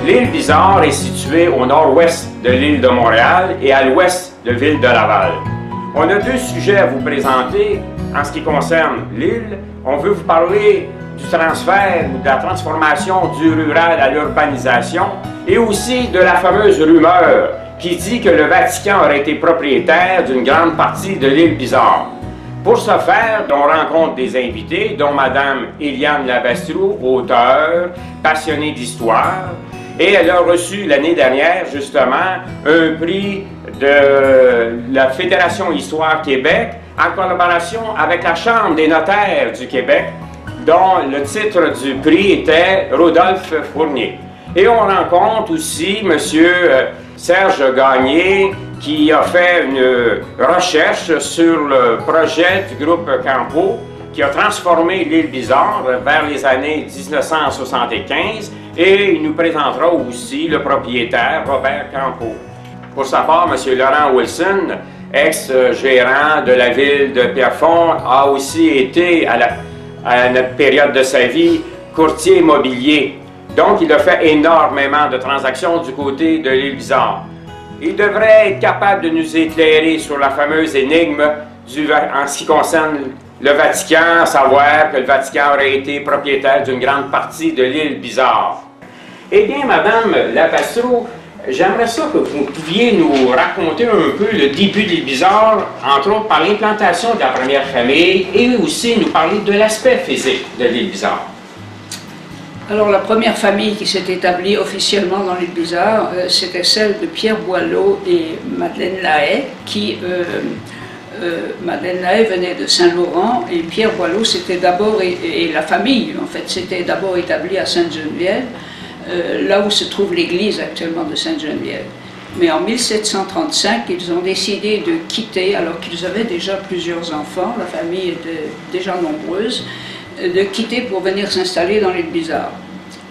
L'île Bizarre est située au nord-ouest de l'île de Montréal et à l'ouest de l'île de Laval. On a deux sujets à vous présenter en ce qui concerne l'île. On veut vous parler du transfert ou de la transformation du rural à l'urbanisation et aussi de la fameuse rumeur qui dit que le Vatican aurait été propriétaire d'une grande partie de l'île Bizarre. Pour ce faire, on rencontre des invités, dont Mme Éliane Labastrou, auteure, passionnée d'histoire, et elle a reçu l'année dernière, justement, un prix de la Fédération Histoire Québec en collaboration avec la Chambre des notaires du Québec, dont le titre du prix était Rodolphe Fournier. Et on rencontre aussi M. Serge Gagné, qui a fait une recherche sur le projet du groupe Campo, qui a transformé l'île Bizarre vers les années 1975, et il nous présentera aussi le propriétaire, Robert Campo. Pour sa part, M. Laurent Wilson, ex-gérant de la ville de Pierrefonds, a aussi été, à une période de sa vie, courtier immobilier. Donc, il a fait énormément de transactions du côté de l'île Bizarre. Il devrait être capable de nous éclairer sur la fameuse énigme en ce qui concerne le Vatican, à savoir que le Vatican aurait été propriétaire d'une grande partie de l'île Bizarre. Eh bien, Madame Labastrou, j'aimerais ça que vous pouviez nous raconter un peu le début de l'île Bizarre, entre autres par l'implantation de la première famille, et aussi nous parler de l'aspect physique de l'île Bizarre. Alors la première famille qui s'est établie officiellement dans l'île Bizarre, c'était celle de Pierre Boileau et Madeleine Lahaye, Madeleine Lahaye venait de Saint-Laurent et Pierre Boileau c'était d'abord, et la famille en fait, s'était d'abord établie à Sainte-Geneviève, là où se trouve l'église actuellement de Sainte-Geneviève. Mais en 1735, ils ont décidé de quitter, alors qu'ils avaient déjà plusieurs enfants, la famille était déjà nombreuse, de quitter pour venir s'installer dans l'île Bizarre.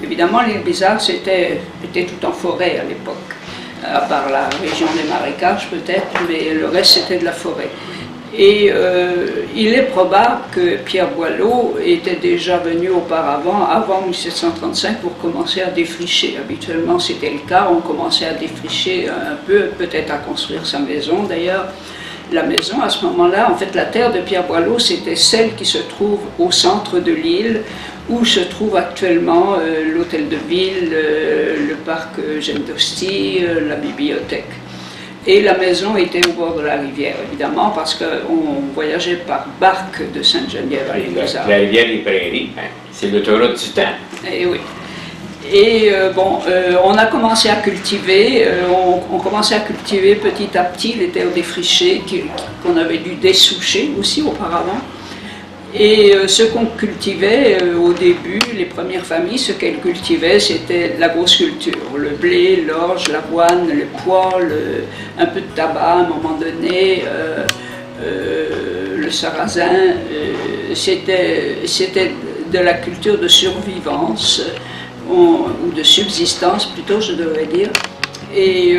Évidemment, l'île Bizarre était tout en forêt à l'époque, à part la région des marécages peut-être, mais le reste c'était de la forêt. Et il est probable que Pierre Boileau était déjà venu auparavant, avant 1735, pour commencer à défricher. Habituellement c'était le cas, on commençait à défricher un peu, peut-être à construire sa maison d'ailleurs. La maison, à ce moment-là, en fait, la terre de Pierre Boileau, c'était celle qui se trouve au centre de l'île, où se trouve actuellement l'hôtel de ville, le parc Eugène d'Hostie, la bibliothèque. Et la maison était au bord de la rivière, évidemment, parce qu'on voyageait par barque de Sainte-Geneviève à l'île Bizarre. La rivière des Prairies, hein, c'est l'autoroute du temps. Et oui. Et on a commencé à cultiver, on commençait à cultiver petit à petit les terres défrichées qu'on avait dû dessoucher aussi auparavant. Et ce qu'on cultivait au début, les premières familles, ce qu'elles cultivaient, c'était la grosse culture. Le blé, l'orge, l'avoine, le pois, un peu de tabac à un moment donné, le sarrasin. C'était de la culture de survivance, ou de subsistance plutôt, je devrais dire. Et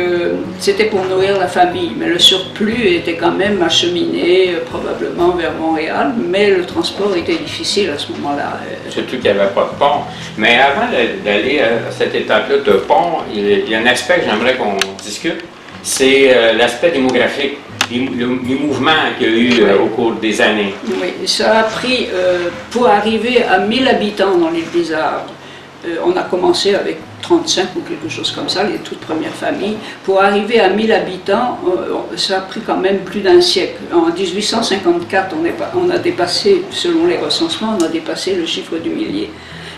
c'était pour nourrir la famille, mais le surplus était quand même acheminé probablement vers Montréal, mais le transport était difficile à ce moment-là. Surtout qu'il n'y avait pas de pont. Mais avant d'aller à cette étape-là de pont, il y a un aspect que j'aimerais qu'on discute, c'est l'aspect démographique, les mouvements qu'il y a eu au cours des années. Oui, ça a pris, pour arriver à 1000 habitants dans l'île Bizarre, on a commencé avec 35 ou quelque chose comme ça, les toutes premières familles. Pour arriver à 1000 habitants, ça a pris quand même plus d'un siècle. En 1854, on a dépassé, selon les recensements, on a dépassé le chiffre du millier.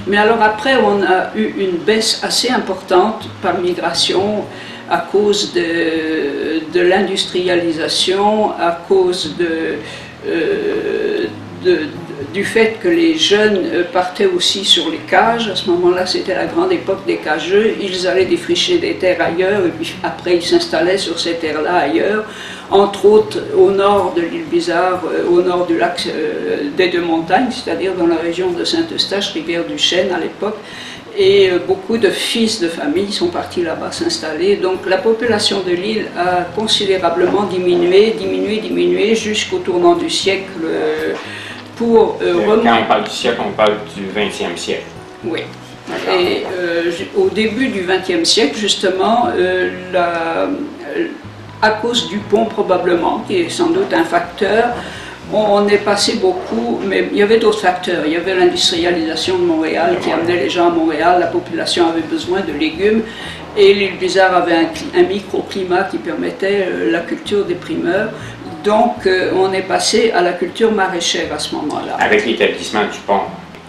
Mais alors après, on a eu une baisse assez importante par migration à cause de l'industrialisation, à cause du fait que les jeunes partaient aussi sur les cages. À ce moment-là, c'était la grande époque des cageux. Ils allaient défricher des terres ailleurs et puis après ils s'installaient sur ces terres-là ailleurs, entre autres au nord de l'île Bizarre, au nord du lac des Deux-Montagnes, c'est-à-dire dans la région de Saint-Eustache, Rivière-du-Chêne à l'époque. Et beaucoup de fils de famille sont partis là-bas s'installer. Donc la population de l'île a considérablement diminué jusqu'au tournant du siècle. Quand on parle du siècle, on parle du 20e siècle. Oui. Et au début du XXe siècle, justement, à cause du pont probablement, qui est sans doute un facteur, on est passé beaucoup, mais il y avait d'autres facteurs. Il y avait l'industrialisation de Montréal qui amenait les gens à Montréal, la population avait besoin de légumes, et l'île Bizarre avait un microclimat qui permettait la culture des primeurs. Donc on est passé à la culture maraîchère à ce moment-là. Avec l'établissement du pont.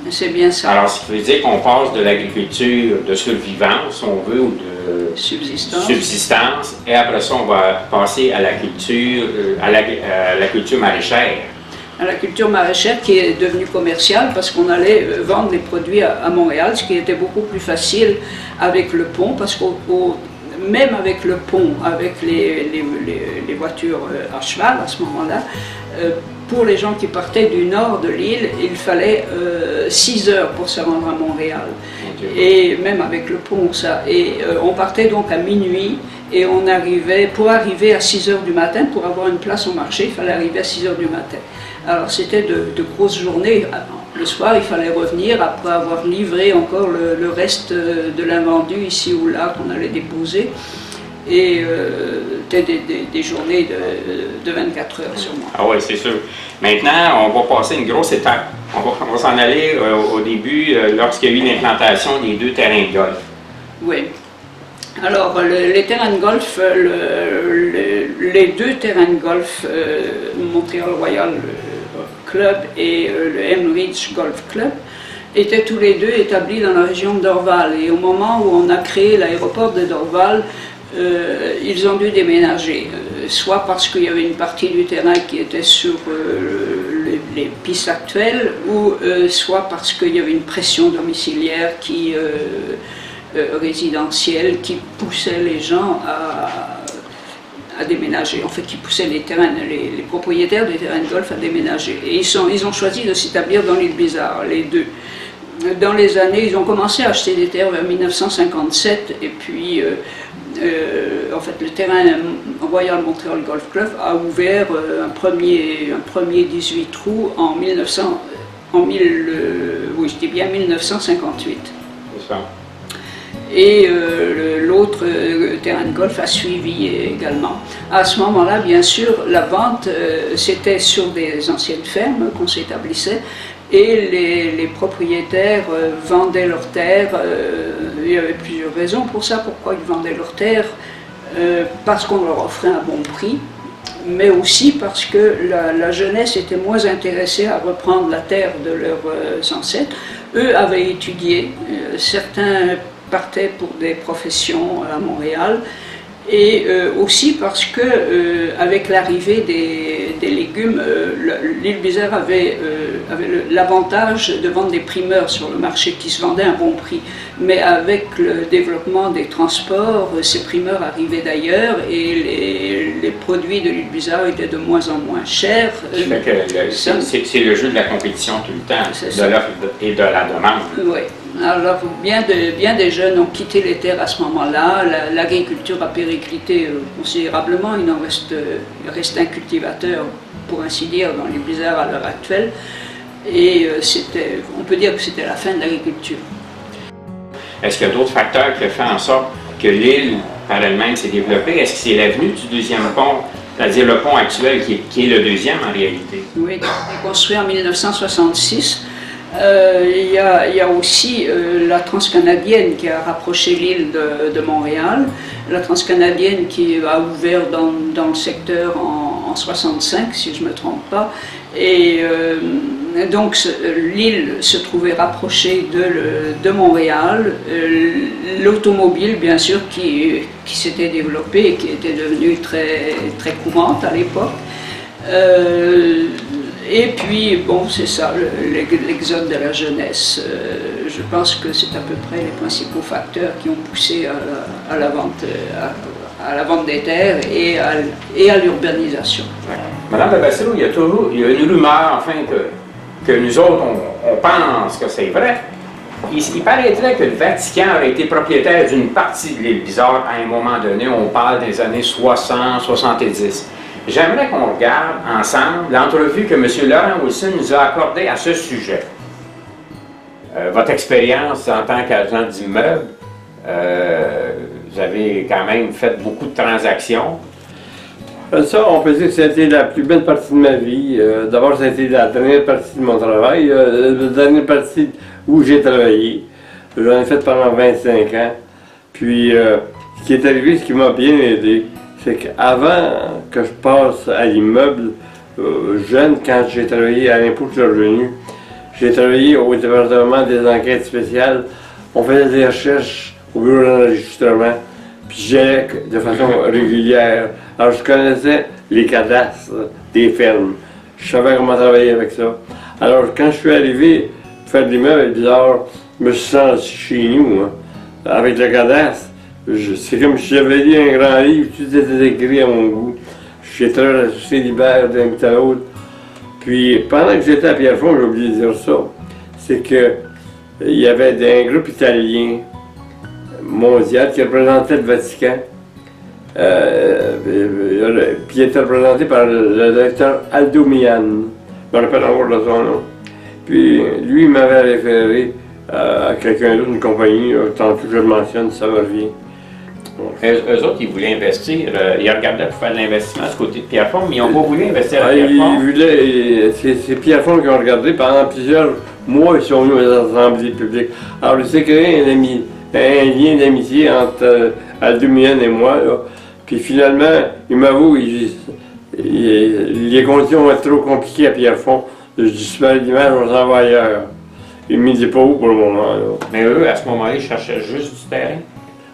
C'est bien ça. Alors, ce qui veut dire qu'on passe de l'agriculture de survivance, si on veut, ou de subsistance, et après ça, on va passer à la culture, à la culture maraîchère. À la culture maraîchère qui est devenue commerciale parce qu'on allait vendre des produits à Montréal, ce qui était beaucoup plus facile avec le pont, parce que même avec le pont, avec les voitures à cheval à ce moment-là, pour les gens qui partaient du nord de l'île, il fallait 6 heures pour se rendre à Montréal. Et même avec le pont, ça. Et on partait donc à minuit et on arrivait, pour arriver à 6 heures du matin, pour avoir une place au marché, il fallait arriver à 6 heures du matin. Alors c'était de grosses journées. Le soir, il fallait revenir après avoir livré encore le reste de l'invendu ici ou là qu'on allait déposer. Et c'était des journées de 24 heures sûrement. Ah oui, c'est sûr. Maintenant, on va passer une grosse étape. On va s'en aller au début, lorsqu'il y a eu l'implantation des 2 terrains de golf. Oui. Alors, les terrains de golf, les 2 terrains de golf, Montréal Royal Club et le Hemridge Golf Club, étaient tous les 2 établis dans la région de Dorval. Et au moment où on a créé l'aéroport de Dorval, ils ont dû déménager, soit parce qu'il y avait une partie du terrain qui était sur les pistes actuelles, ou soit parce qu'il y avait une pression domiciliaire résidentielle qui poussait les gens à déménager, en fait qui poussait les propriétaires des terrains de golf à déménager. Et ils ont choisi de s'établir dans l'île Bizarre, les 2. Dans les années, ils ont commencé à acheter des terres vers 1957, et puis en fait, le terrain Royal Montreal Golf Club a ouvert un premier 18 trous en 1958. C'est ça. Et l'autre terrain de golf a suivi également. À ce moment-là, bien sûr, la vente, c'était sur des anciennes fermes qu'on s'établissait, et les propriétaires vendaient leurs terres. Il y avait plusieurs raisons pour ça, pourquoi ils vendaient leurs terres. Parce qu'on leur offrait un bon prix, mais aussi parce que la jeunesse était moins intéressée à reprendre la terre de leurs ancêtres. Eux avaient étudié, certains partaient pour des professions à Montréal, et aussi parce que avec l'arrivée des légumes, l'île Bizarre avait l'avantage de vendre des primeurs sur le marché qui se vendaient à un bon prix. Mais avec le développement des transports, ces primeurs arrivaient d'ailleurs et les produits de l'île Bizarre étaient de moins en moins chers. C'est le jeu de la compétition tout le temps, de l'offre et de la demande. Oui. Alors, bien des jeunes ont quitté les terres à ce moment-là. L'agriculture a périclité considérablement. Il reste un cultivateur, pour ainsi dire, dans les Bizarres à l'heure actuelle. Et on peut dire que c'était la fin de l'agriculture. Est-ce qu'il y a d'autres facteurs qui ont fait en sorte que l'île, par elle-même, s'est développée? Est-ce que c'est l'avenue du deuxième pont, c'est-à-dire le pont actuel qui est le deuxième en réalité? Oui, qui a été construit en 1966. Il y a aussi la transcanadienne qui a rapproché l'île de Montréal, la transcanadienne qui a ouvert dans le secteur en 65, si je ne me trompe pas, et donc l'île se trouvait rapprochée de Montréal, l'automobile bien sûr qui s'était développée et qui était devenue très, très courante à l'époque. Et puis, bon, c'est ça, l'exode de la jeunesse. Je pense que c'est à peu près les principaux facteurs qui ont poussé à la vente des terres et à l'urbanisation. Madame Babassello, il y a une rumeur, enfin, que nous autres, on pense que c'est vrai. Il paraîtrait que le Vatican aurait été propriétaire d'une partie de l'île Bizarre à un moment donné. On parle des années 60-70. J'aimerais qu'on regarde ensemble l'entrevue que M. Laurent Wilson nous a accordée à ce sujet. votre expérience en tant qu'agent d'immeuble, vous avez quand même fait beaucoup de transactions. Ça, on peut dire que ça a été la plus belle partie de ma vie. D'abord, ça a été la dernière partie de mon travail, la dernière partie où j'ai travaillé. J'en ai fait pendant 25 ans. Puis, ce qui est arrivé, ce qui m'a bien aidé, c'est qu'avant que je passe à l'immeuble, jeune, quand j'ai travaillé à l'impôt sur le revenu, j'ai travaillé au département des enquêtes spéciales. On faisait des recherches au bureau d'enregistrement, puis j'allais de façon régulière. Alors je connaissais les cadastres des fermes. Je savais comment travailler avec ça. Alors quand je suis arrivé faire de l'immeuble bizarre, je me suis senti chez nous, hein, avec le cadastre. C'est comme si j'avais lu un grand livre, tout était écrit à mon goût. J'ai traversé l'hiver d'un bout à l'autre. Puis pendant que j'étais à Pierrefonds, j'ai oublié de dire ça, c'est que il y avait un groupe italien mondial qui représentait le Vatican. Puis il était représenté par le docteur Aldo Mian. Je me rappelle encore de son nom. Puis lui, il m'avait référé à quelqu'un d'autre, une compagnie, tant que je le mentionne, ça me revient. Eux autres, ils voulaient investir, ils regardaient pour faire de l'investissement du côté de Pierrefonds, mais ils n'ont pas voulu investir à Pierrefonds. C'est Pierrefonds qui ont regardé pendant plusieurs mois, ils sont venus aux assemblées publiques. Alors, il s'est créé un lien d'amitié entre Aldo Mian et moi. Là. Puis finalement, il m'avoue, les conditions vont être trop compliquées à Pierrefonds. Je dis super l'image, on s'en va ailleurs. Il ne me dit pas où pour le moment. Là. Mais eux, à ce moment-là, ils cherchaient juste du terrain.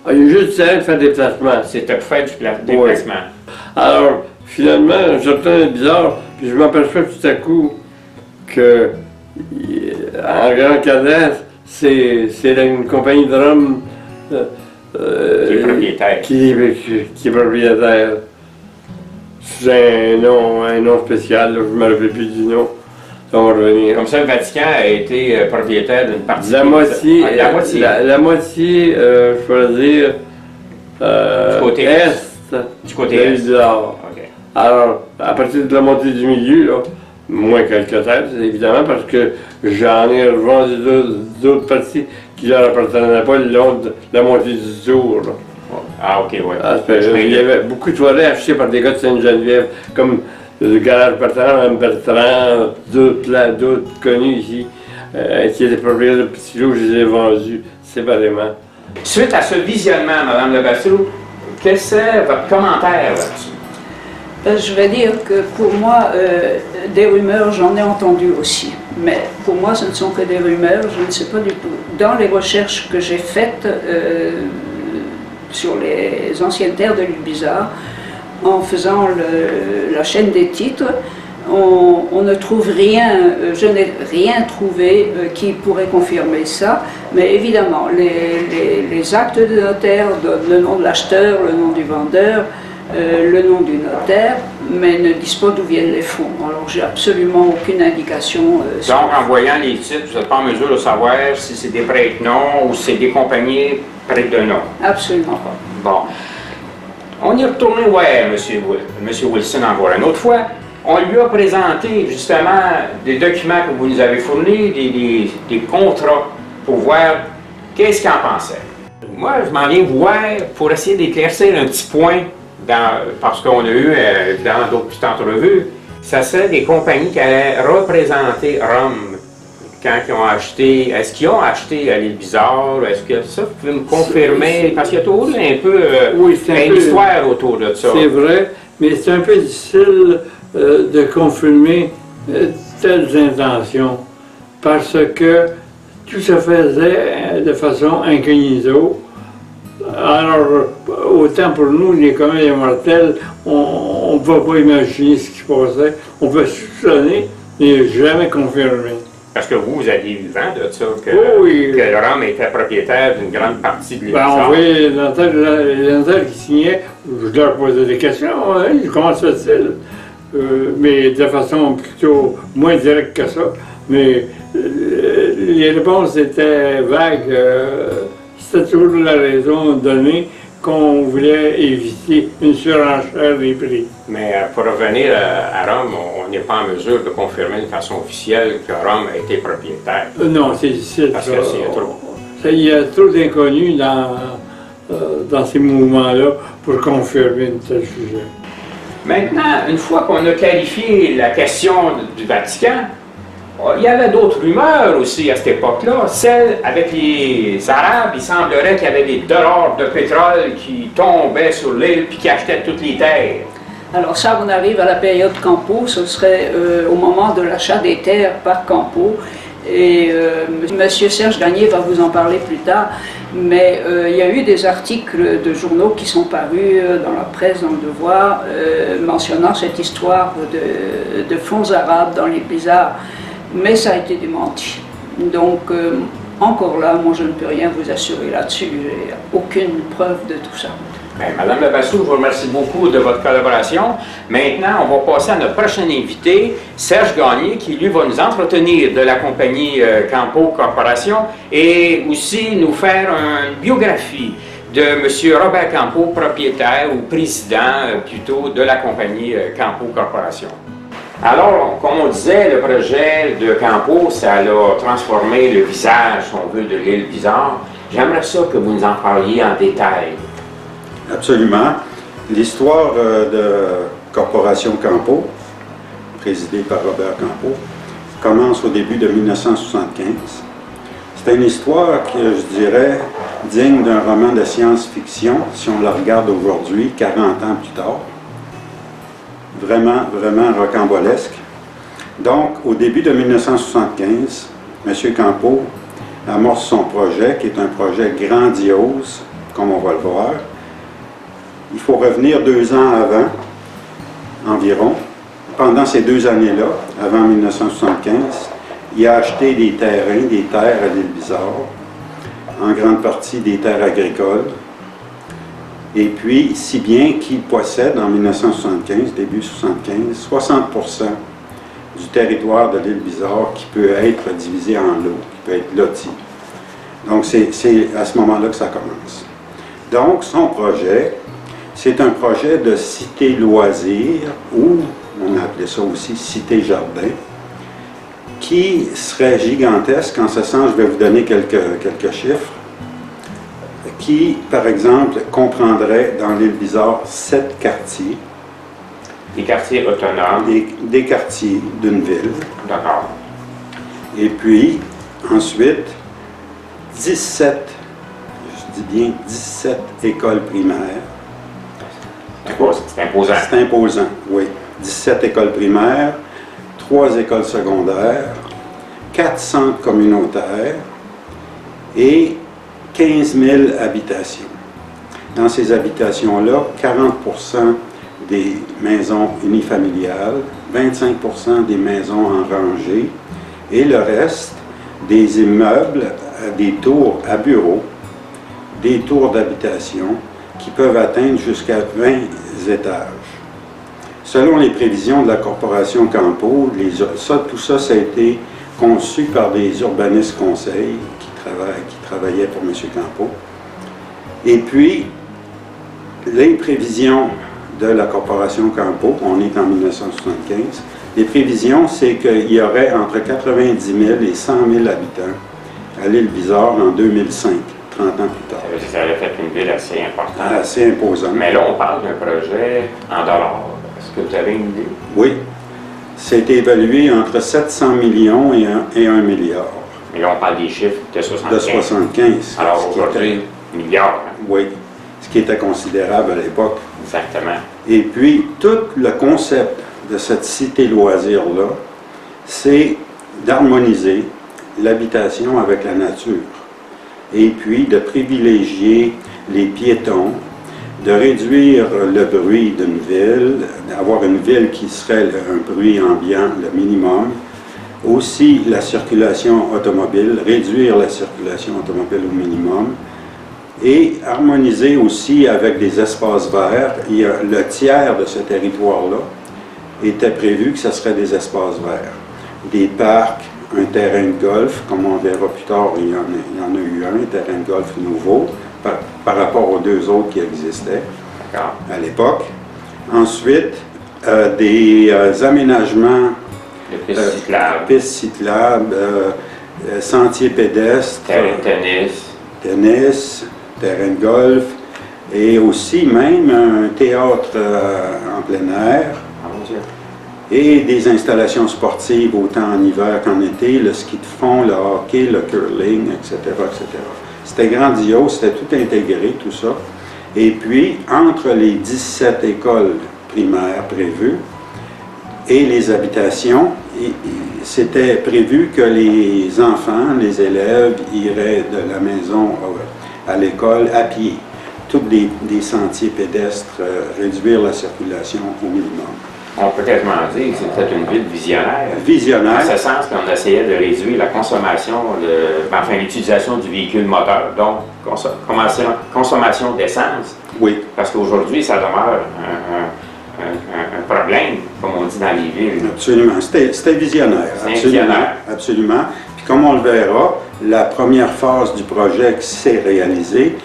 Ah, il y a juste du terrain de faire des placements. C'était pour faire du déplacement. Oui. Alors, finalement, je retourne bizarre, puis je m'aperçois tout à coup que, en grand cadastre, c'est une compagnie de Rome qui est propriétaire. Qui est propriétaire. C'est un nom spécial, là, je ne me rappelle plus du nom. Ça va revenir. Comme ça, le Vatican a été propriétaire d'une partie. La moitié. La moitié. La moitié, je pourrais dire, du côté est. Du côté est. Du nord. Okay. Alors, à partir de la moitié du milieu, là, moins quelques têtes, évidemment, parce que j'en ai revendu d'autres parties qui ne leur appartenaient pas le long de la moitié du tour. Là. Ah, ok, oui. Il y avait beaucoup de forêts achetées par des gars de Sainte-Geneviève, comme le garage Bertrand, Mme Bertrand, d'autres connus ici, qui étaient propriétaires de petits lots, je les ai vendus séparément. Suite à ce visionnement, Mme Levasseur, quel est votre commentaire là-dessus? Je vais dire que pour moi, des rumeurs, j'en ai entendu aussi. Mais pour moi, ce ne sont que des rumeurs, je ne sais pas du tout. Dans les recherches que j'ai faites sur les anciennes terres de l'île Bizarre, en faisant la chaîne des titres, on ne trouve rien, je n'ai rien trouvé qui pourrait confirmer ça, mais évidemment, les actes de notaire donnent le nom de l'acheteur, le nom du vendeur, le nom du notaire, mais ne disent pas d'où viennent les fonds. Alors j'ai absolument aucune indication. Donc en voyant les titres, vous n'êtes pas en mesure de savoir si c'est des prête-noms ou si c'est des compagnies prête de nom? Absolument pas. Bon. On y retourné voir M. Wilson encore une autre fois. On lui a présenté justement des documents que vous nous avez fournis, des contrats, pour voir qu'est-ce qu'il en pensait. Moi, je m'en viens voir pour essayer d'éclaircir un petit point, parce qu'on a eu dans d'autres petites entrevues. Ça serait des compagnies qui allaient représenter Rome quand ils ont acheté. Est-ce qu'ils ont acheté à l'île Bizarre? Est-ce que ça, vous pouvez me confirmer? Parce qu'il y a toujours un peu une histoire autour de ça. C'est vrai, mais c'est un peu difficile de confirmer telles intentions, parce que tout se faisait de façon incognito. Alors, autant pour nous, les communs et mortels, on ne peut pas imaginer ce qui se passait. On peut soupçonner, mais jamais confirmer. Parce que vous aviez eu vent de ça, que que Rome était propriétaire d'une grande partie de l'île Bizarre. On voyait les notaires qui signaient, je leur posais des questions, hein, comment se fait-il? Mais de façon plutôt moins directe que ça. Mais les réponses étaient vagues. C'était toujours la raison donnée qu'on voulait éviter une surenchère des prix. Mais pour revenir à Rome, on on n'est pas en mesure de confirmer de façon officielle que Rome a été propriétaire. Non, c'est difficile. Parce que c'est trop. Il y a trop d'inconnus dans ces mouvements-là pour confirmer un tel sujet. Maintenant, une fois qu'on a clarifié la question du Vatican, il y avait d'autres rumeurs aussi à cette époque-là. Celle avec les Arabes, il semblerait qu'il y avait des dollars de pétrole qui tombaient sur l'île puis qui achetaient toutes les terres. Alors ça, on arrive à la période Campeau, ce serait au moment de l'achat des terres par Campeau. Et M. Serge Gagné va vous en parler plus tard, mais il y a eu des articles de journaux qui sont parus dans la presse, dans le Devoir, mentionnant cette histoire de fonds arabes dans les blizzards, mais ça a été démenti. Donc, encore là, moi je ne peux rien vous assurer là-dessus, j'ai aucune preuve de tout ça. Bien, Madame Levasseur, je vous remercie beaucoup de votre collaboration. Maintenant, on va passer à notre prochain invité, Serge Gagné, qui lui va nous entretenir de la compagnie Campeau Corporation et aussi nous faire une biographie de M. Robert Campeau, propriétaire ou président plutôt de la compagnie Campeau Corporation. Alors, comme on disait, le projet de Campeau, ça a transformé le visage, si on veut, de l'île Bizarre. J'aimerais ça que vous nous en parliez en détail. Absolument. L'histoire de Corporation Campeau, présidée par Robert Campeau, commence au début de 1975. C'est une histoire que je dirais digne d'un roman de science-fiction, si on la regarde aujourd'hui, 40 ans plus tard. Vraiment, vraiment rocambolesque. Donc, au début de 1975, M. Campeau amorce son projet, qui est un projet grandiose, comme on va le voir. Il faut revenir 2 ans avant, environ. Pendant ces 2 années-là, avant 1975, il a acheté des terres à l'île Bizarre, en grande partie des terres agricoles. Et puis, si bien qu'il possède en 1975, début 1975, 60% du territoire de l'île Bizarre qui peut être divisé en lots, qui peut être loti. Donc, c'est à ce moment-là que ça commence. Donc, son projet, c'est un projet de cité-loisir, ou on appelait ça aussi cité-jardin, qui serait gigantesque. En ce sens, je vais vous donner quelques chiffres, qui, par exemple, comprendrait dans l'île Bizarre 7 quartiers. Des quartiers autonomes. Des quartiers d'une ville. D'accord. Et puis, ensuite, 17, je dis bien 17 écoles primaires. C'est imposant. C'est imposant, oui. 17 écoles primaires, 3 écoles secondaires, 4 centres communautaires et 15 000 habitations. Dans ces habitations-là, 40% des maisons unifamiliales, 25% des maisons en rangée et le reste des immeubles, des tours à bureaux, des tours d'habitation qui peuvent atteindre jusqu'à 20 étages. Selon les prévisions de la Corporation Campeau, tout ça, ça a été conçu par des urbanistes conseils qui travaillaient pour M. Campeau. Et puis, les prévisions de la Corporation Campeau, on est en 1975, les prévisions, c'est qu'il y aurait entre 90 000 et 100 000 habitants à l'île Bizarre en 2005. 30 ans plus tard. Ça aurait fait une ville assez importante. Assez imposante. Mais là, on parle d'un projet en dollars. Est-ce que vous avez une idée? Oui. C'était évalué entre 700 millions et 1 milliard. Mais là, on parle des chiffres de 75. De 75. Alors aujourd'hui, milliards. Hein? Oui. Ce qui était considérable à l'époque. Exactement. Et puis, tout le concept de cette cité loisir-là, c'est d'harmoniser l'habitation avec la nature. Et puis de privilégier les piétons, de réduire le bruit d'une ville, d'avoir une ville qui serait un bruit ambiant le minimum, aussi la circulation automobile, réduire la circulation automobile au minimum, et harmoniser aussi avec des espaces verts. Le tiers de ce territoire-là était prévu que ce serait des espaces verts, des parcs, un terrain de golf, comme on verra plus tard, il y en a eu un terrain de golf nouveau par rapport aux 2 autres qui existaient à l'époque. Ensuite, des aménagements, pistes cyclables, sentiers pédestres, tennis, terrain de golf, et aussi même un théâtre en plein air, et des installations sportives autant en hiver qu'en été, le ski de fond, le hockey, le curling, etc., etc. C'était grandiose, c'était tout intégré, tout ça. Et puis, entre les 17 écoles primaires prévues et les habitations, c'était prévu que les enfants, les élèves iraient de la maison à l'école à pied. Tous des sentiers pédestres, réduire la circulation au minimum. On peut quasiment dire que c'était une ville visionnaire. Visionnaire. En ce sens qu'on essayait de réduire la consommation, l'utilisation du véhicule moteur, donc consommation d'essence. Oui. Parce qu'aujourd'hui, ça demeure un problème, comme on dit dans les villes. Absolument. C'était visionnaire. Absolument. Visionnaire. Absolument. Puis comme on le verra, la première phase du projet qui s'est réalisée,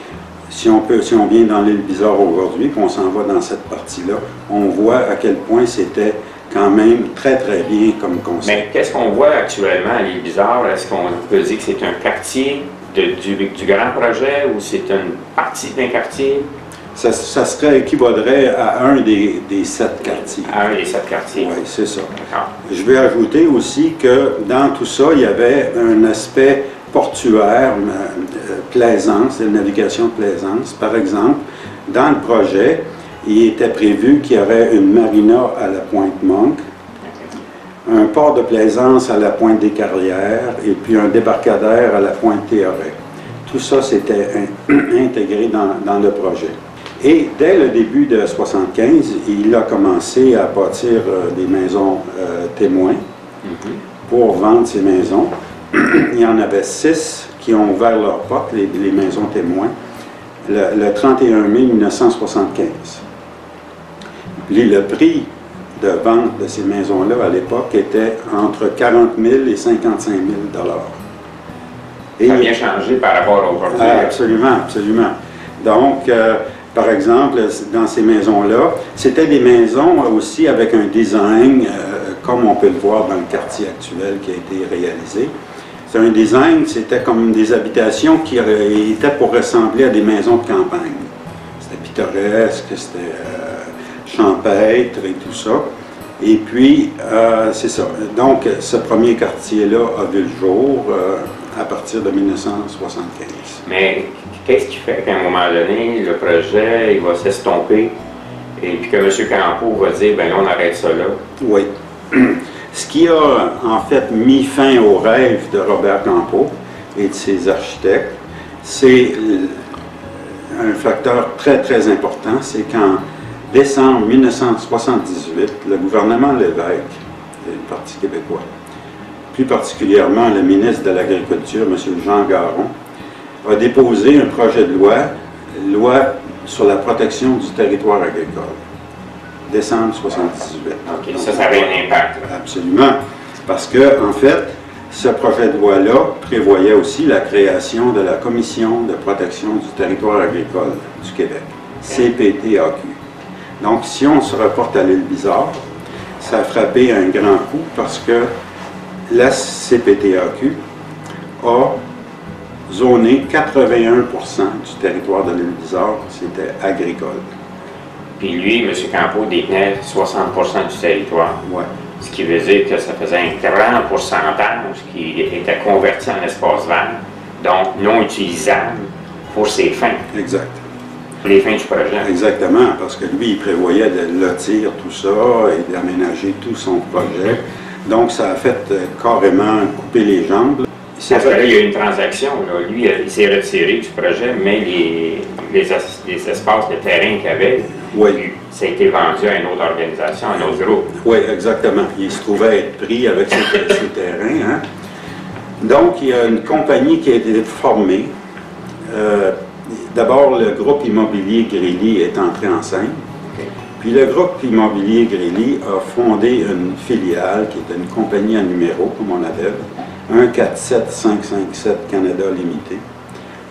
si on vient dans l'île Bizarre aujourd'hui, puis on s'en va dans cette partie-là, on voit à quel point c'était quand même très, très bien comme concept. Mais qu'est-ce qu'on voit actuellement à l'île Bizarre? Est-ce qu'on peut dire que c'est un quartier du grand projet ou c'est une partie d'un quartier? Ça serait équivaudrait à un des 7 quartiers. À un des 7 quartiers. Oui, c'est ça. Je vais ajouter aussi que dans tout ça, il y avait un aspect portuaire, plaisance, la navigation de plaisance. Par exemple, dans le projet, il était prévu qu'il y aurait une marina à la Pointe Monk, un port de plaisance à la Pointe des Carrières et puis un débarcadère à la Pointe Théoret. Tout ça, c'était intégré dans le projet. Et dès le début de 1975, il a commencé à bâtir des maisons témoins pour vendre ces maisons. Il y en avait 6 qui ont ouvert leurs portes, les maisons témoins, le 31 mai 1975. Le prix de vente de ces maisons-là à l'époque était entre 40 000 et 55 000 $. Ça a bien changé par rapport à aujourd'hui. Absolument, absolument. Donc, par exemple, dans ces maisons-là, c'était des maisons aussi avec un design, comme on peut le voir dans le quartier actuel qui a été réalisé. C'est un design, c'était comme des habitations qui étaient pour ressembler à des maisons de campagne. C'était pittoresque, c'était champêtre et tout ça. Et puis, c'est ça. Donc, ce premier quartier-là a vu le jour à partir de 1975. Mais qu'est-ce qui fait qu'à un moment donné, le projet il va s'estomper et puis que M. Campeau va dire, ben là, on arrête ça là? Oui. Ce qui a en fait mis fin au rêve de Robert Campeau et de ses architectes, c'est un facteur très très important, c'est qu'en décembre 1978, le gouvernement Lévesque, du Parti québécois, plus particulièrement le ministre de l'Agriculture, M. Jean Garon, a déposé un projet de loi sur la protection du territoire agricole. Décembre 1978. OK, ça avait un impact. Là. Absolument. Parce que, en fait, ce projet de loi-là prévoyait aussi la création de la Commission de protection du territoire agricole du Québec, CPTAQ. Donc, si on se reporte à l'île Bizarre, ça a frappé un grand coup parce que la CPTAQ a zoné 81% du territoire de l'île Bizarre, c'était agricole. Puis lui, M. Campeau, détenait 60% du territoire. Ouais. Ce qui veut dire que ça faisait un grand pourcentage qui était converti en espace vert, donc non utilisable pour ses fins. Exact. Pour les fins du projet. Exactement, parce que lui, il prévoyait de lotir tout ça et d'aménager tout son projet. Donc, ça a fait carrément couper les jambes. Parce que là, il y a eu une transaction. Là. Lui, il s'est retiré du projet, mais les espaces de terrain qu'il avait, oui. Ça a été vendu à une autre organisation, à un autre groupe. Oui, exactement. Il se trouvait être pris avec ses terrains. Hein? Donc, il y a une compagnie qui a été formée. D'abord, le groupe immobilier Grély est entré en scène. Okay. Puis le groupe immobilier Grély a fondé une filiale qui est une compagnie à numéro, comme on appelle, 147557 Canada Limité.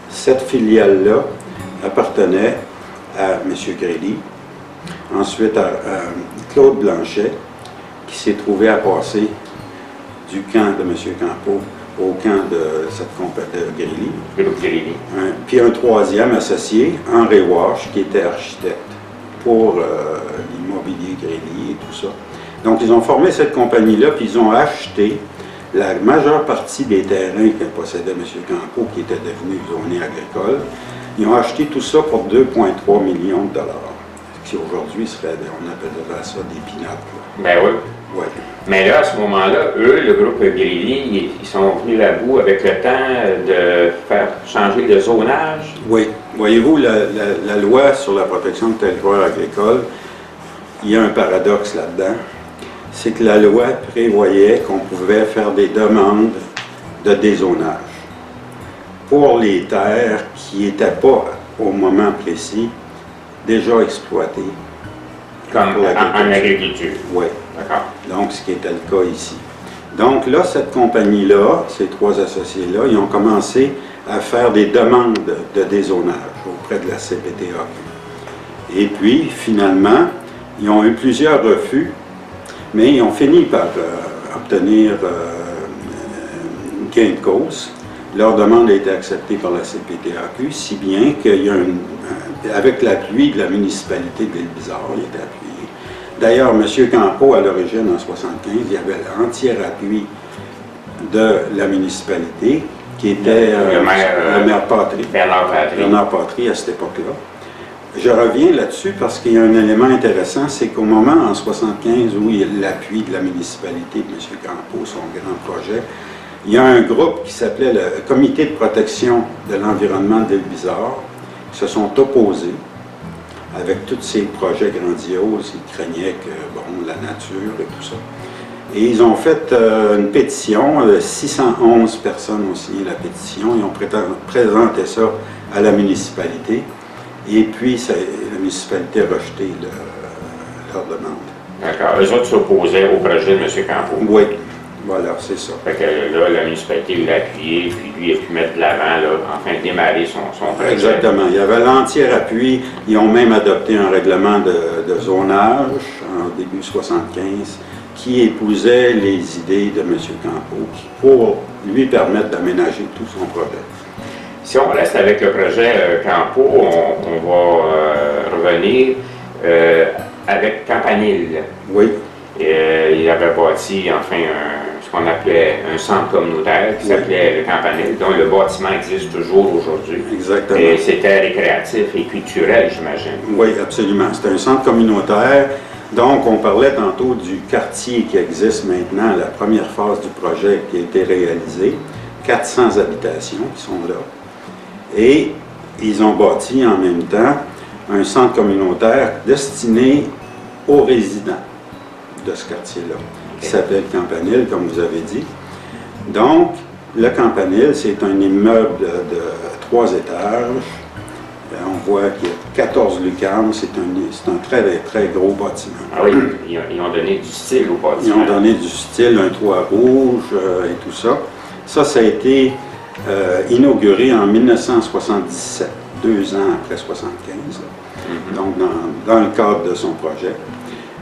Cette filiale-là appartenait à M. Grély Ensuite, Claude Blanchet, qui s'est trouvé à passer du camp de M. Campeau au camp de cette compagnie de Grély. Groupe Grély. Puis un troisième associé, Henri Walsh, qui était architecte pour l'immobilier Grély et tout ça. Donc, ils ont formé cette compagnie-là, puis ils ont acheté la majeure partie des terrains que possédait M. Campeau, qui était devenu zoné agricole. Ils ont acheté tout ça pour 2,3 millions de dollars, qui aujourd'hui serait, on appellerait ça des peanuts. Ben oui. Ouais. Mais là, à ce moment-là, eux, le groupe Grély, ils sont venus à bout avec le temps de faire changer le zonage. Oui. Voyez-vous, la loi sur la protection du territoire agricole, il y a un paradoxe là-dedans. C'est que la loi prévoyait qu'on pouvait faire des demandes de dézonage pour les terres qui n'étaient pas, au moment précis, déjà exploitées. Comme en agriculture. Oui. D'accord. Donc, ce qui était le cas ici. Donc là, cette compagnie-là, ces trois associés-là, ils ont commencé à faire des demandes de dézonage auprès de la CPTAQ. Et puis, finalement, ils ont eu plusieurs refus, mais ils ont fini par obtenir gain de cause. Leur demande a été acceptée par la CPTAQ, si bien qu'il y a avec l'appui de la municipalité de l'Île-Bizarre, il était appuyé. D'ailleurs, M. Campeau, à l'origine, en 1975, il y avait l'entier appui de la municipalité, qui était le maire Patry. Bernard Patry, à cette époque-là. Je reviens là-dessus parce qu'il y a un élément intéressant, c'est qu'au moment, en 1975, où il y a l'appui de la municipalité de M. Campeau, son grand projet, il y a un groupe qui s'appelait le Comité de protection de l'environnement de l'Île-Bizarre, qui se sont opposés avec tous ces projets grandioses. Ils craignaient que, bon, la nature et tout ça. Et ils ont fait une pétition, 611 personnes ont signé la pétition, ils ont présenté ça à la municipalité, et puis la municipalité a rejeté leur demande. D'accord. Eux autres s'opposaient au projet de M. Campeau. Oui, voilà, c'est ça. Fait que là, la municipalité l'a appuyé, puis lui a pu mettre de l'avant, enfin démarrer son projet. Exactement. Il y avait l'entier appui. Ils ont même adopté un règlement de zonage en début 1975 qui épousait les idées de M. Campeau pour lui permettre d'aménager tout son projet. Si on reste avec le projet Campeau, on va revenir avec Campanile. Oui. Il avait bâti, enfin, ce qu'on appelait un centre communautaire qui s'appelait le Campanile, dont le bâtiment existe toujours aujourd'hui. Exactement. Et c'était récréatif et culturel, j'imagine. Oui, absolument. C'est un centre communautaire. Donc, on parlait tantôt du quartier qui existe maintenant, la première phase du projet qui a été réalisée. 400 habitations qui sont là. Et ils ont bâti en même temps un centre communautaire destiné aux résidents de ce quartier-là, qui s'appelle Campanile, comme vous avez dit. Donc, le Campanile, c'est un immeuble de 3 étages. On voit qu'il y a 14 lucarnes. C'est un très, très gros bâtiment. Ah oui, ils ont donné du style au bâtiment. Ils ont donné du style, un toit rouge et tout ça. Ça a été inauguré en 1977, 2 ans après 1975, donc dans le cadre de son projet.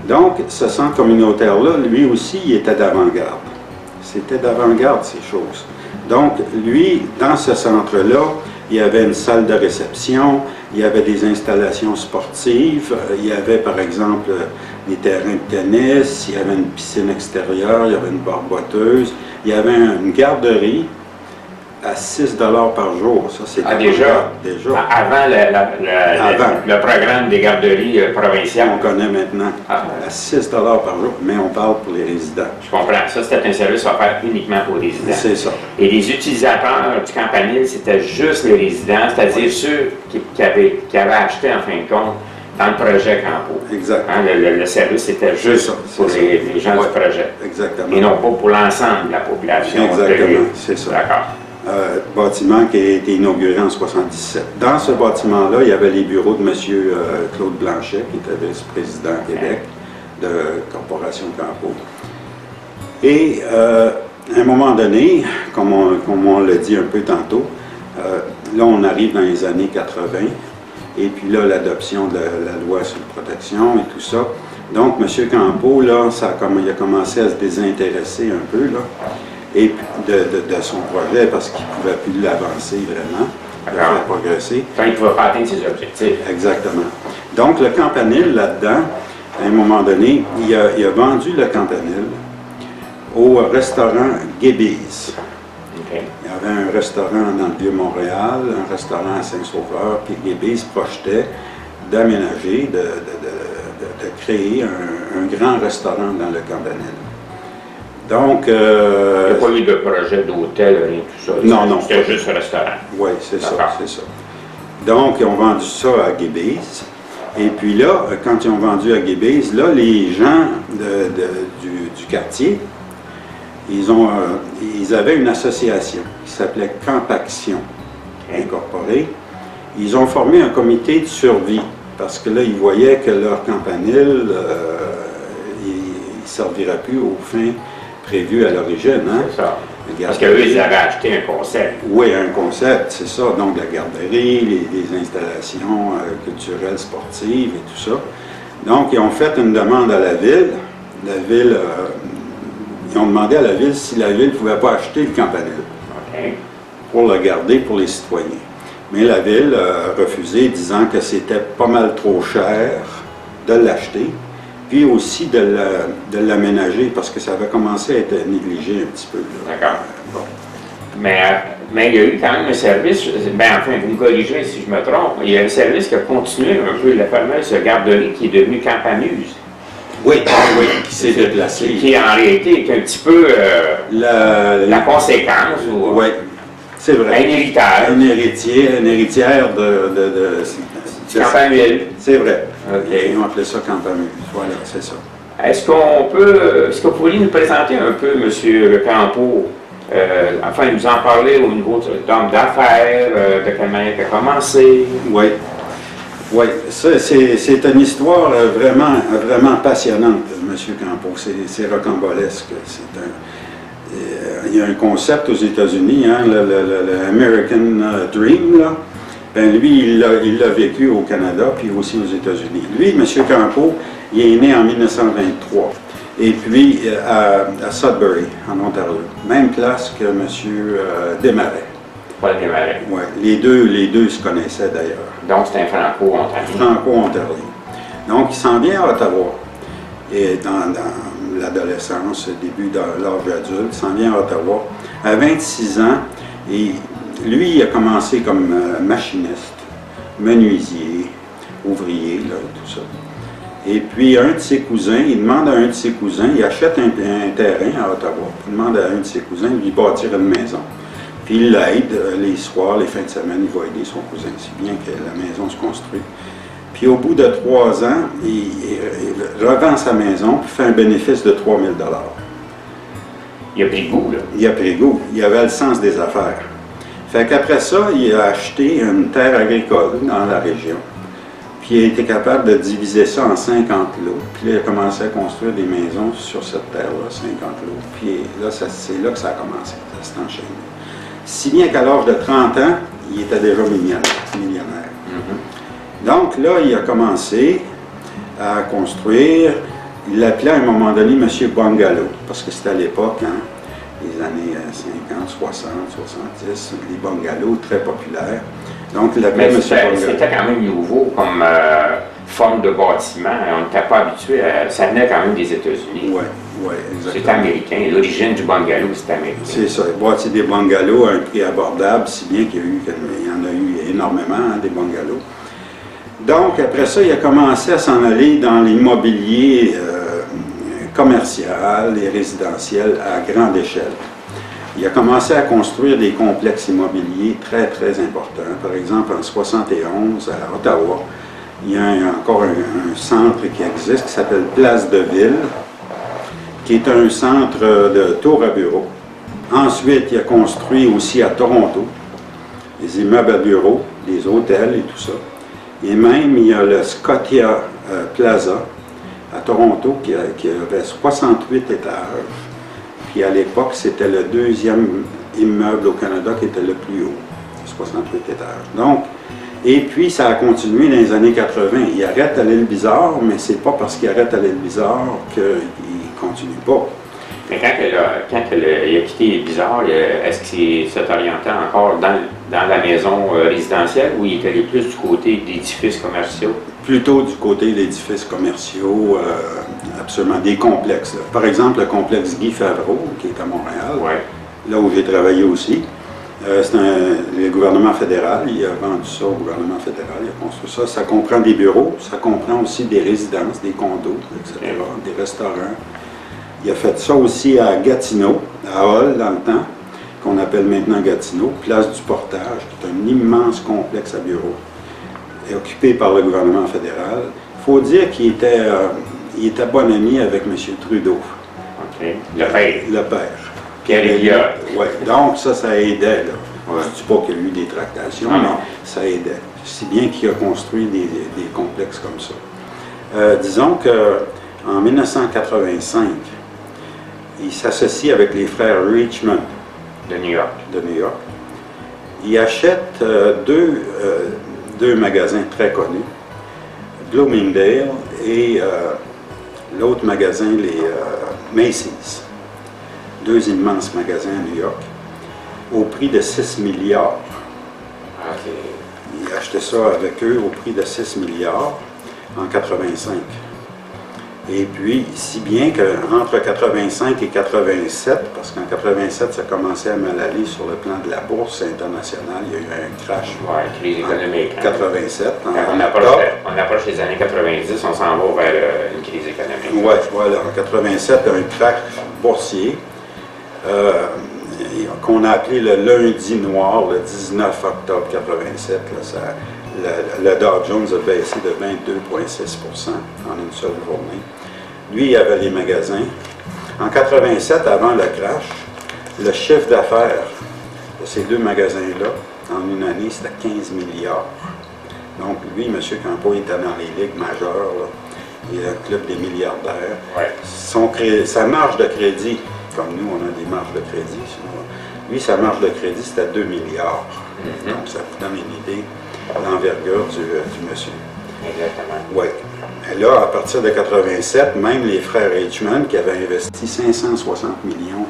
Donc, ce centre communautaire-là, lui aussi, il était d'avant-garde. C'était d'avant-garde, ces choses. Donc, lui, dans ce centre-là, il y avait une salle de réception, il y avait des installations sportives, il y avait, par exemple, des terrains de tennis, il y avait une piscine extérieure, il y avait une barboteuse, il y avait une garderie à 6 $ par jour. Ça, c'est déjà? Avant le programme des garderies provinciales. On connaît maintenant. À 6 $ par jour, mais on parle pour les résidents. Je comprends. Ça, c'était un service offert uniquement aux résidents. C'est ça. Et les utilisateurs du Campanile, c'était juste les résidents, c'est-à-dire ceux qui avaient acheté, en fin de compte, dans le projet Campeau. Exact. Hein, le service, c'était juste pour les gens du projet. Exactement. Et non pas pour l'ensemble de la population. Exactement, c'est ça. D'accord. Bâtiment qui a été inauguré en 1977. Dans ce bâtiment-là, il y avait les bureaux de M. Claude Blanchet, qui était vice-président à Québec de Corporation Campeau. Et à un moment donné, comme on l'a dit un peu tantôt, là on arrive dans les années 80, Et puis là, l'adoption de la loi sur la protection et tout ça. Donc, M. Campeau, là, il a commencé à se désintéresser un peu, là, et de son projet, parce qu'il ne pouvait plus l'avancer vraiment, de faire progresser. Quand il ne pouvait pas atteindre ses objectifs. Exactement. Donc, le Campanile, là-dedans, à un moment donné, il a vendu le Campanile au restaurant Guébise. Okay. Il y avait un restaurant dans le Vieux-Montréal, un restaurant à Saint-Sauveur, puis Guébise projetait d'aménager, de créer un grand restaurant dans le Campanile. Donc... il n'y a pas eu de projet d'hôtel, rien tout ça? Non. C'était juste un restaurant? Oui, c'est ça, c'est ça. Donc, ils ont vendu ça à Guébise. Et puis là, quand ils ont vendu à Guébise, là, les gens du quartier, ils avaient une association qui s'appelait Campaction Incorporée. Ils ont formé un comité de survie parce que là, ils voyaient que leur campanile, il ne servirait plus aux fins prévues à l'origine. Hein? C'est ça. Parce qu'eux, ils avaient acheté un concept. Oui, un concept, c'est ça. Donc, la garderie, les installations culturelles, sportives et tout ça. Donc, ils ont fait une demande à la ville. La ville, ils ont demandé à la ville si la ville ne pouvait pas acheter le campanile pour le garder pour les citoyens. Mais la ville a refusé, disant que c'était pas mal trop cher de l'acheter, puis aussi de l'aménager, parce que ça avait commencé à être négligé un petit peu. D'accord. Bon. Mais il y a eu quand même un service, enfin, vous me corrigez si je me trompe, il y a un service qui a continué un peu, la fameuse garderie qui est devenue Campanuse. Oui, qui s'est déplacé. Qui en réalité est un petit peu la conséquence. Oui, c'est vrai. Un héritage. Une héritière de Campanule. C'est vrai. Okay. Ils ont appelé ça Campanule. Voilà, c'est ça. Est-ce que vous pourriez nous présenter un peu, M. Campeau, enfin nous en parler au niveau d'homme d'affaires, de quelle manière il a commencé? Oui. Oui, c'est une histoire vraiment passionnante, M. Campeau. C'est rocambolesque. Il y a un concept aux États-Unis, hein, le American Dream, là. Ben lui, il l'a vécu au Canada, puis aussi aux États-Unis. Lui, M. Campeau, il est né en 1923, et puis à Sudbury, en Ontario. Même classe que M. Desmarais. Paul Desmarais. Oui, les deux se connaissaient d'ailleurs. Donc c'est un franco-ontarien. Franco-ontarien. Donc il s'en vient à Ottawa. Et dans l'adolescence, début de l'âge adulte, il s'en vient à Ottawa. À 26 ans, et lui, il a commencé comme machiniste, menuisier, ouvrier, là, tout ça. Et puis un de ses cousins, il demande à un de ses cousins, il achète un terrain à Ottawa, il demande à un de ses cousins de lui bâtir une maison. Puis il l'aide les soirs, les fins de semaine, il va aider son cousin, si bien que la maison se construit. Puis au bout de 3 ans, il revend sa maison, puis fait un bénéfice de 3 000 $. Il a pris goût, là. Il a pris goût, il avait le sens des affaires. Fait qu'après ça, il a acheté une terre agricole dans la région, puis il a été capable de diviser ça en 50 lots, puis là, il a commencé à construire des maisons sur cette terre-là, 50 lots, puis là, c'est là que ça a commencé, ça s'est enchaîné. Si bien qu'à l'âge de 30 ans, il était déjà millionnaire. Donc là, il a commencé à construire, il l'appelait à un moment donné M. Bungalow, parce que c'était à l'époque, hein, les années 50, 60, 70, les bungalows très populaires. Donc il l'appelait M. Bungalow. C'était quand même nouveau comme forme de bâtiment, on n'était pas habitué, ça venait quand même des États-Unis. Oui, exactement. C'est américain, l'origine du bungalow, c'est américain. C'est ça, il bâtit des bungalows à un prix abordable, si bien qu'il y en a eu énormément, hein, des bungalows. Donc, après ça, il a commencé à s'en aller dans l'immobilier commercial et résidentiel à grande échelle. Il a commencé à construire des complexes immobiliers très, très importants. Par exemple, en 1971, à Ottawa, il y a encore un centre qui existe qui s'appelle Place de Ville, qui est un centre de tours à bureaux. Ensuite, il a construit aussi à Toronto des immeubles à bureaux, des hôtels et tout ça. Et même, il y a le Scotia Plaza à Toronto qui avait 68 étages. Puis à l'époque, c'était le 2e immeuble au Canada qui était le plus haut, 68 étages. Donc, Et puis, ça a continué dans les années 80. Il arrête à l'île Bizarre, mais c'est pas parce qu'il arrête à l'île Bizarre qu'il ne continue pas. Mais quand il a quitté l'île Bizarre, est-ce qu'il s'est orienté encore dans la maison résidentielle ou il est allé plus du côté d'édifices commerciaux? Plutôt du côté d'édifices commerciaux, absolument, des complexes. Là. Par exemple, le complexe Guy Favreau, qui est à Montréal, Ouais. là où j'ai travaillé aussi. C'est le gouvernement fédéral, il a vendu ça au gouvernement fédéral, il a construit ça. Ça comprend des bureaux, ça comprend aussi des résidences, des condos, etc., des restaurants. Il a fait ça aussi à Gatineau, à Hull dans le temps, qu'on appelle maintenant Gatineau, place du Portage, qui est un immense complexe à bureaux, occupé par le gouvernement fédéral. Il faut dire qu'il était bon ami avec M. Trudeau. OK. Le père. Le père. Pierre Elliott. Oui, donc ça aidait. Là. Ouais. Je ne dis pas qu'il y a eu des tractations, Non, mais non. ça aidait. Si bien qu'il a construit des complexes comme ça. Disons qu'en 1985, il s'associe avec les frères Richmond De New York. de New York. Il achète deux magasins très connus, Bloomingdale et l'autre magasin, les Macy's. Deux immenses magasins à New York, au prix de 6 milliards. OK. Il a acheté ça avec eux au prix de 6 milliards en 85. Et puis, si bien qu'entre 85 et 87, parce qu'en 87, ça commençait à mal aller sur le plan de la bourse internationale, il y a eu un crash. Oui, crise économique. En 87. On approche les années 90, on s'en va vers une crise économique. Oui, voilà. En 87, un crash boursier qu'on a appelé le lundi noir, le 19 octobre 87. Là, le Dow Jones a baissé de 22,6% en une seule journée. Lui, il avait les magasins. En 87, avant le crash, le chiffre d'affaires de ces deux magasins-là, en une année, c'était 15 milliards. Donc, lui, M. Campeau, était dans les ligues majeures. Là. Il est un club des milliardaires. Ouais. Sa marge de crédit, comme nous, on a des marges de crédit, sinon, lui, sa marge de crédit, c'était 2 milliards. Mm-hmm. Donc, ça vous donne une idée de l'envergure du monsieur. Exactement. Oui. Et là, à partir de 87, même les frères Richmond, qui avaient investi 560 millions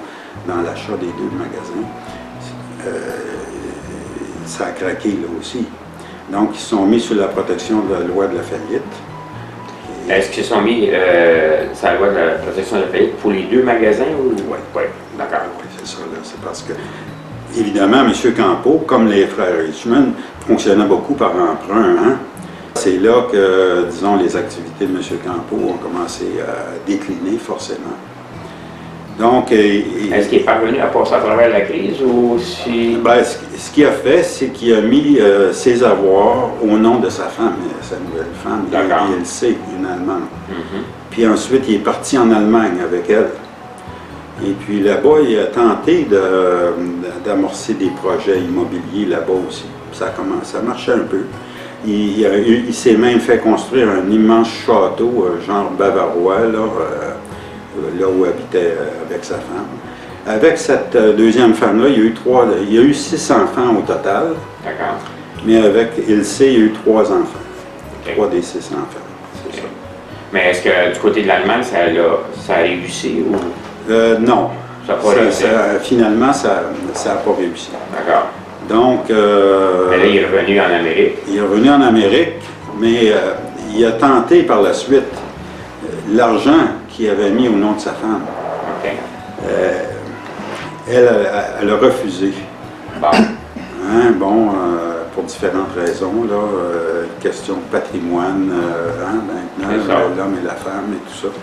dans l'achat des deux magasins, ça a craqué là aussi. Donc, ils se sont mis sous la protection de la loi de la faillite. Est-ce qu'ils se sont mis sur la loi de la protection de la faillite pour les deux magasins ou... Oui. Oui, d'accord. Oui, c'est ça, là. C'est parce que, évidemment, M. Campeau, comme les frères Richmond, fonctionnait beaucoup par emprunt, hein? C'est là que, disons, les activités de M. Campeau ont commencé à décliner forcément. Donc, est-ce qu'il est parvenu à passer à travers la crise ou si... Ben, ce qu'il a fait, c'est qu'il a mis ses avoirs au nom de sa femme, sa nouvelle femme, Ilse, une Allemande. Mm-hmm. Puis ensuite, il est parti en Allemagne avec elle. Et puis là-bas, il a tenté d'amorcer des projets immobiliers là-bas aussi. Ça marchait un peu. Il s'est même fait construire un immense château, genre bavarois, là où habitait avec sa femme. Avec cette deuxième femme-là, il y a eu 6 enfants au total. D'accord. Mais avec Ilse, il y a eu 3 enfants. Okay. 3 des 6 enfants. C'est ça. Mais est-ce que du côté de l'Allemagne, ça a réussi ou... Non. Ça n'a pas réussi? Finalement, ça n'a pas réussi. D'accord. Donc... mais là, il est revenu en Amérique. Il est revenu en Amérique, mais il a tenté par la suite l'argent qu'il avait mis au nom de sa femme. OK. Elle a refusé. Bon. Hein, bon, pour différentes raisons, là, question de patrimoine, maintenant, l'homme et la femme et tout ça.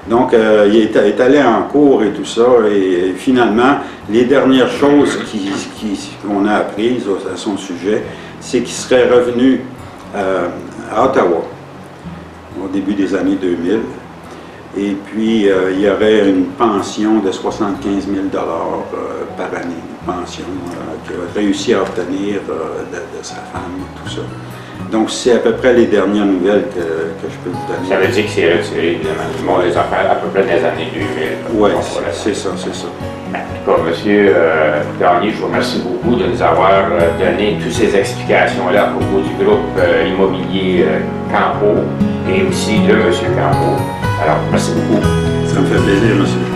Donc, il est allé en cours et tout ça, et finalement, les dernières choses qu'on a apprises à son sujet, c'est qu'il serait revenu à Ottawa au début des années 2000, et puis il y aurait une pension de 75 000 $ par année, une pension qu'il a réussi à obtenir de sa femme et tout ça. Donc, c'est à peu près les dernières nouvelles que je peux vous donner. Ça veut dire que c'est retiré, évidemment, du monde des affaires à peu près des années 2000. Oui, c'est ça, c'est ça. En tout cas, M. Gagné, je vous remercie beaucoup de nous avoir donné toutes ces explications-là à propos du groupe immobilier Campo et aussi de M. Campo. Alors, merci beaucoup. Ça me fait plaisir, monsieur.